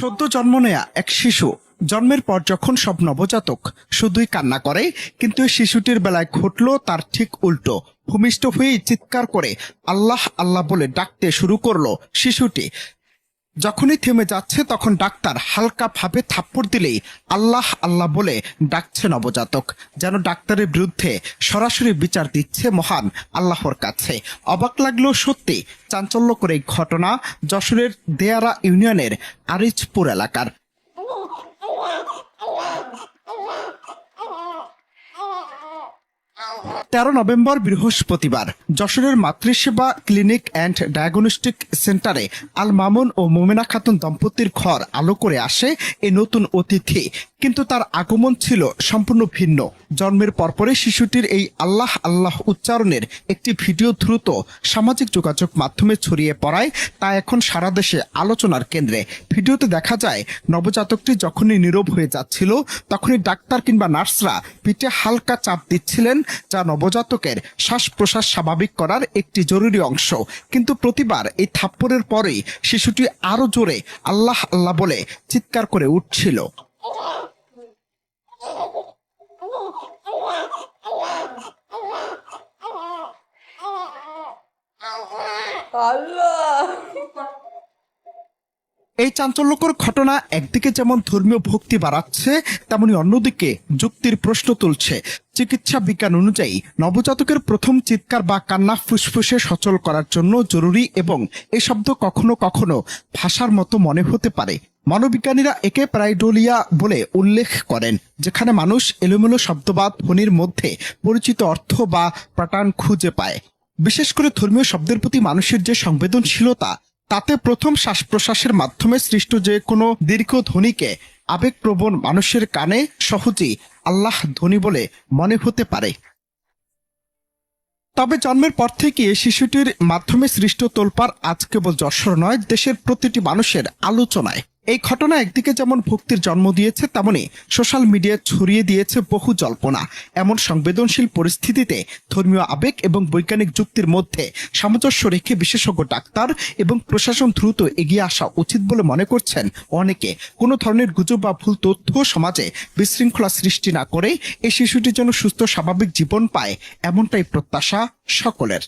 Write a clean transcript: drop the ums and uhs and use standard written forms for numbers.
সদ্য জন্ম নেয়া এক শিশু জন্মের পর যখন সব নবজাতক শুধুই কান্না করে, কিন্তু এই শিশুটির বেলায় ঘটল তার ঠিক উল্টো। ভূমিষ্ঠ হয়েই চিৎকার করে আল্লাহ আল্লাহ বলে ডাকতে শুরু করলো শিশুটি। যখনই থেমে যাচ্ছে তখন ডাক্তার হালকা ভাবে থাপ্পড় দিলেই আল্লাহ আল্লাহ বলে ডাকছে নবজাতক, যেন ডাক্তারের বিরুদ্ধে সরাসরি বিচার দিচ্ছে মহান আল্লাহর কাছে। অবাক লাগলো সত্যি। চাঞ্চল্যকর এই ঘটনা যশোরের দেয়ারা ইউনিয়নের আরিজপুর এলাকার। 13 নভেম্বর বৃহস্পতিবার যশোরের মাতৃসেবা ক্লিনিক অ্যান্ড ডায়াগনস্টিক সেন্টারে আল মামুন ও মোমেনা খাতুন দম্পতির ঘর আলো করে আসে এই নতুন অতিথি। কিন্তু তার আগমন ছিল সম্পূর্ণ ভিন্ন। জন্মের পরপরই শিশুটির এই আল্লাহ আল্লাহ উচ্চারণের একটি ভিডিও দ্রুত সামাজিক যোগাযোগ মাধ্যমে ছড়িয়ে পড়ায় তা এখন সারা দেশে আলোচনার কেন্দ্রে। ভিডিওতে দেখা যায় নবজাতকটি যখনই নীরব হয়ে যাচ্ছিল তখনই ডাক্তার কিংবা নার্সরা পিঠে হালকা চাপ দিচ্ছিলেন, যা নবজাতকের শ্বাস প্রশ্বাস স্বাভাবিক করার একটি জরুরি অংশ। কিন্তু প্রতিবার এই থাপ্পড়ের পরেই শিশুটি আরো জোরে আল্লাহ আল্লাহ বলে চিৎকার করে উঠছিল। এই চাঞ্চল্যকর ঘটনা একদিকে যেমন ধর্মীয় ভক্তি বাড়াচ্ছে, তেমনি অন্যদিকে যুক্তির প্রশ্ন তুলছে। চিকিৎসা বিজ্ঞান অনুযায়ী নবজাতকের প্রথম চিৎকার বা কান্না ফুসফুসে সচল করার জন্য জরুরি এবং এই শব্দ কখনো কখনো ভাষার মতো মনে হতে পারে। মনোবিজ্ঞানীরা একে প্রাইডোলিয়া বলে উল্লেখ করেন, যেখানে মানুষ এলোমেলো শব্দ বা ধ্বনির মধ্যে পরিচিত অর্থ বা প্যাটার্ন খুঁজে পায়। বিশেষ করে ধর্মীয় শব্দের প্রতি মানুষের যে সংবেদনশীলতা, তাতে প্রথম শ্বাস প্রশ্বাসের মাধ্যমে সৃষ্ট যে কোনো দীর্ঘ ধ্বনিকে আবেগপ্রবণ মানুষের কানে সহজেই আল্লাহ ধ্বনি বলে মনে হতে পারে। তবে জন্মের পর থেকে শিশুটির মাধ্যমে সৃষ্ট তোলপাড় আজ কেবল যশোর নয়, দেশের প্রতিটি মানুষের আলোচনায়। এই ঘটনা একদিকে যেমন ভক্তির জন্ম দিয়েছে, তেমনি সোশ্যাল মিডিয়ায় ছড়িয়ে দিয়েছে বহু জল্পনা। এমন সংবেদনশীল পরিস্থিতিতে ধর্মীয় আবেগ এবং বৈজ্ঞানিক যুক্তির মধ্যে সামঞ্জস্য রেখে বিশেষজ্ঞ ডাক্তার এবং প্রশাসন দ্রুত এগিয়ে আসা উচিত বলে মনে করছেন অনেকে। কোনো ধরনের গুজব বা ভুল তথ্য সমাজে বিশৃঙ্খলা সৃষ্টি না করে এই শিশুটি যেন সুস্থ স্বাভাবিক জীবন পায়, এমনটাই প্রত্যাশা সকলের।